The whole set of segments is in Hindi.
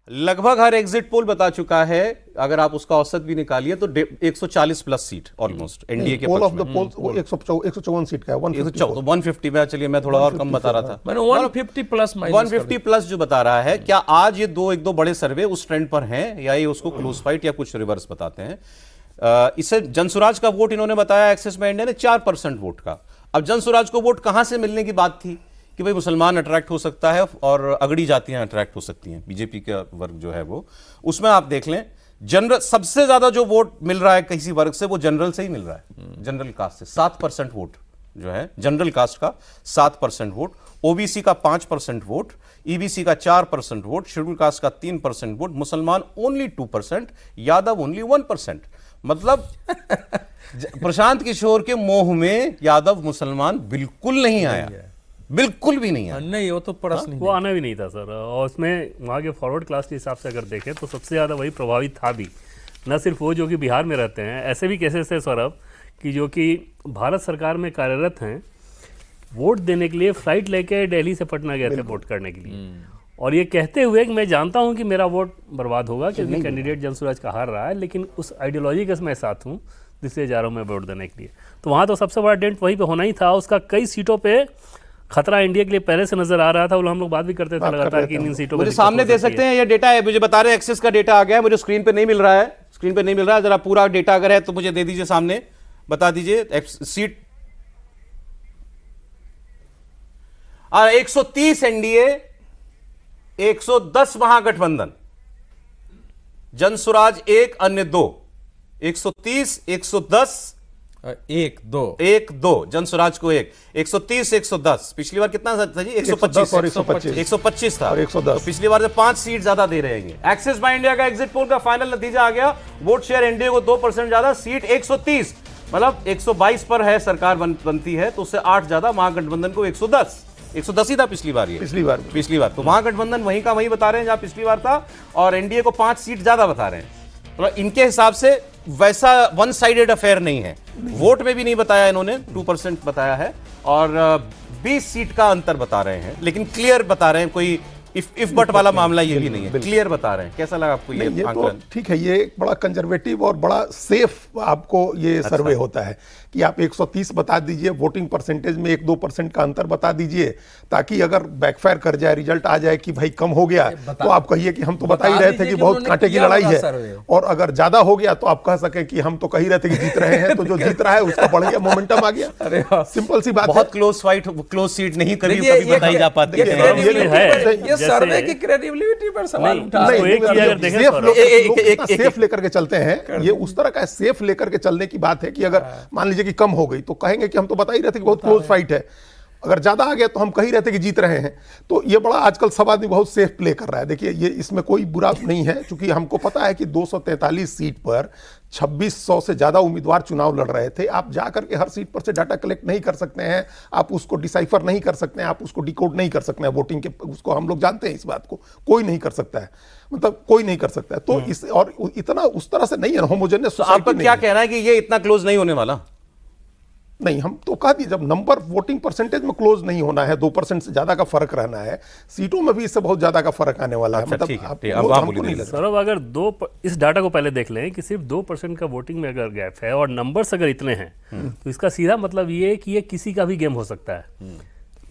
लगभग हर एग्जिट पोल बता चुका है, अगर आप उसका औसत भी निकालिए तो 140 प्लस सीट ऑलमोस्ट एनडीए के पोल पक्ष ऑफ में। द पोल्स 154 सीट का है, 154 150 में, चलिए मैं थोड़ा और कम बता रहा था, मैंने 150 प्लस 150 प्लस जो बता रहा है। क्या आज ये एक दो बड़े सर्वे उस ट्रेंड पर हैं, या ये उसको क्लोज फाइट या कुछ रिवर्स बताते हैं? इसे जनसुराज का वोट इन्होंने बताया एक्सिस में इंडिया ने 4% वोट का। अब जनसुराज को वोट कहां से मिलने की बात थी कि भाई मुसलमान अट्रैक्ट हो सकता है और अगड़ी जातियां अट्रैक्ट हो सकती हैं, बीजेपी का वर्ग जो है वो, उसमें आप देख लें जनरल सबसे ज्यादा जो वोट मिल रहा है किसी वर्ग से वो जनरल से ही मिल रहा है, जनरल कास्ट से 7% वोट जो है जनरल कास्ट का, 7% वोट, ओबीसी का 5% वोट, ईबीसी का 4% वोट, शेड्यूल कास्ट का 3% वोट, मुसलमान ओनली 2%, यादव ओनली 1%। मतलब प्रशांत किशोर के मोह में यादव मुसलमान बिल्कुल नहीं आया, बिल्कुल भी नहीं आया। नहीं, वो तो प्रश्न ही वो आना भी नहीं था सर। और उसमें वहाँ के फॉरवर्ड क्लास के हिसाब से अगर देखें तो सबसे ज़्यादा वही प्रभावित था भी, न सिर्फ वो जो कि बिहार में रहते हैं, ऐसे भी केसेस थे सौरभ कि जो कि भारत सरकार में कार्यरत हैं, वोट देने के लिए फ्लाइट लेके दिल्ली से पटना गए थे वोट करने के लिए, और ये कहते हुए कि मैं जानता हूं कि मेरा वोट बर्बाद होगा क्योंकि कैंडिडेट जनसुराज का हार रहा है, लेकिन उस आइडियोलॉजी के मैं साथ हूं जिससे जा रहा हूं मैं वोट देने के लिए। तो वहाँ तो सबसे बड़ा डेंट वहीं पे होना ही था। उसका कई सीटों पे खतरा इंडिया के लिए पहले से नजर आ रहा था, वो हम लोग बात भी करते थे लगातार कि इन सीटों मुझे सामने दे सकते हैं ये डेटा है, मुझे बता रहे हैं एक्सेस का डेटा आ गया है, मुझे स्क्रीन पे नहीं मिल रहा है, स्क्रीन पे नहीं मिल रहा है, जरा पूरा डेटा अगर है तो मुझे दे दीजिए, सामने बता दीजिए सीट। 130 एनडीए, 110 महागठबंधन, जनसुराज 1 अन्य 2, 130 110 1 2 जनसुराज को 1 130 110। पिछली बार कितना था जी? 125 और 125 था और 110। तो पिछली बार से 5 सीट ज्यादा दे रहे हैं। एक्सिस बैंक इंडिया का एग्जिट पोल का फाइनल नतीजा आ गया, वोट शेयर एनडीए को 2% ज्यादा, सीट 130, मतलब 122 पर है सरकार बनती है तो उससे 8 ज्यादा, महागठबंधन को 110 ही था पिछली बार। ये पिछली बार तो महागठबंधन वहीं का वहीं बता रहे हैं जहां पिछली बार था, और एनडीए को 5 सीट ज्यादा बता रहे हैं। तो इनके हिसाब से वैसा वन साइडेड अफेयर नहीं है, वोट में भी नहीं बताया इन्होंने, 2% बताया है, और 20 सीट का अंतर बता रहे हैं, लेकिन क्लियर बता रहे हैं, कोई इफ बट वाला मामला ये भी नहीं है, क्लियर बता रहे हैं। कैसा लगा आपको ये आंकलन? तो ठीक है, ये एक बड़ा कंजर्वेटिव और बड़ा सेफ आपको ये सर्वे होता है कि आप 130 बता दीजिए, वोटिंग परसेंटेज में 1-2% का अंतर बता दीजिए, ताकि अगर बैकफायर कर जाए, रिजल्ट आ जाए कि भाई कम हो गया तो आप कहिए कि हम तो बता ही रहे थे कि बहुत कांटे की लड़ाई है, और अगर ज्यादा हो गया तो आप कह सके कि हम तो कह ही रहे थे कि जीत रहे हैं, तो जो जीत रहा है उसका बढ़ गया, मोमेंटम आ गया। सिंपल सी बात, बहुत क्लोज फाइट, क्लोज सीट नहीं कभी बताई जा पाती ये सर्वे की क्रेडिबिलिटी पर सवाल उठा सेफ लेकर के चलते हैं, ये उस तरह का सेफ लेकर के चलने की बात है कि अगर मान लीजिए कि कम हो गई तो कहेंगे कि हम तो बता ही रहे थे कि बहुत क्लोज फाइट है, अगर ज्यादा आ गया तो हम कह ही रहे थे कि जीत रहे हैं। तो ये बड़ा आजकल सब आदमी बहुत सेफ प्ले कर रहा है। देखिए ये इसमें कोई बुरा नहीं है, क्योंकि हमको पता है कि 243 सीट पर 2600 से ज्यादा उम्मीदवार चुनाव लड़ रहे थे। आप जाकर के हर सीट पर से डाटा कलेक्ट नहीं कर सकते हैं, आप उसको डिसाइफर नहीं कर सकते हैं, आप उसको डिकोड नहीं कर सकते हैं, वोटिंग के उसको हम लोग जानते हैं, इस बात को कोई नहीं कर सकता है, मतलब कोई नहीं कर सकता है। तो इस और इतना उस तरह से नहीं है होमोजेनियस। तो आपका क्या कहना है कि ये इतना क्लोज नहीं होने वाला? नहीं, हम तो कह दिए जब नंबर वोटिंग परसेंटेज में क्लोज नहीं होना है, 2% से ज्यादा का फर्क रहना है, सीटों में भी इससे बहुत ज्यादा का फर्क आने वाला है। मतलब सौरभ अगर इस डाटा को पहले देख लें कि सिर्फ 2% का वोटिंग में अगर गैप है और नंबर्स अगर इतने हैं, तो इसका सीधा मतलब ये है कि ये किसी का भी गेम हो सकता है।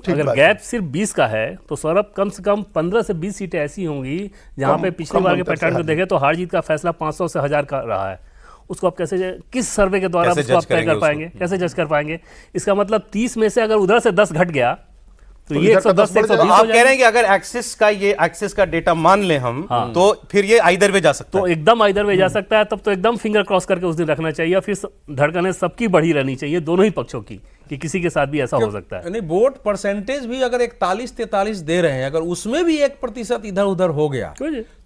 अगर गैप सिर्फ 20 का है तो सौरभ कम से कम 15 से 20 सीटें ऐसी होंगी जहां पे पिछली बार के पैटर्न को देखें तो हार जीत का फैसला 500 से 1000 का रहा है। उसको आप कैसे, किस सर्वे के द्वारा उसको आप तय कर पाएंगे, कैसे जज कर पाएंगे? इसका मतलब 30 में से अगर उधर से 10 घट गया तो ये 110 से 120 आप कह रहे हैं कि अगर एक्सिस का डेटा मान लें हम, तो फिर ये आइदर वे जा सकता है। तो एकदम आइदर वे जा सकता है। तब तो एकदम फिंगर क्रॉस करके उस दिन रखना चाहिए, फिर धड़कनें सबकी बढ़ी रहनी चाहिए, दोनों ही पक्षों की, कि किसी के साथ भी ऐसा हो सकता है। नहीं, वोट परसेंटेज भी अगर 41-43 दे रहे हैं, अगर उसमें भी 1% इधर उधर हो गया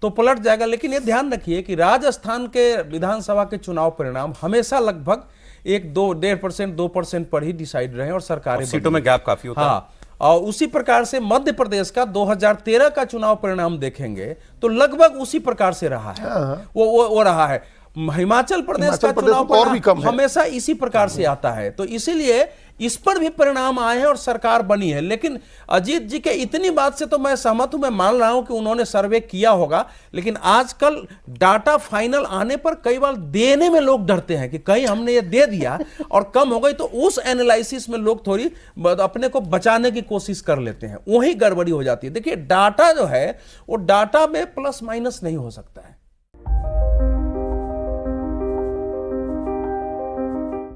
तो पलट जाएगा। लेकिन ये ध्यान रखिए कि राजस्थान के विधानसभा के चुनाव परिणाम हमेशा लगभग 1-1.5% 2% पर ही डिसाइड रहे और सरकारें सीटों में गैप काफी होता है। और उसी प्रकार से मध्य प्रदेश का 2013 का चुनाव परिणाम देखेंगे तो लगभग उसी प्रकार से रहा है, वो रहा है। हिमाचल प्रदेश का हिमाचल प्रदेश चुनाव में तो और भी कम परिणाम है। हमेशा इसी प्रकार से आता है, तो इसीलिए इस पर भी परिणाम आए हैं और सरकार बनी है। लेकिन अजीत जी के इतनी बात से तो मैं सहमत हूं, मैं मान रहा हूं कि उन्होंने सर्वे किया होगा, लेकिन आजकल डाटा फाइनल आने पर कई बार देने में लोग डरते हैं कि कहीं हमने ये दे दिया और कम हो गई, तो उस एनालिसिस में लोग थोड़ी अपने को बचाने की कोशिश कर लेते हैं, वही गड़बड़ी हो जाती है। देखिए डाटा जो है वो डाटा में प्लस माइनस नहीं हो सकता है।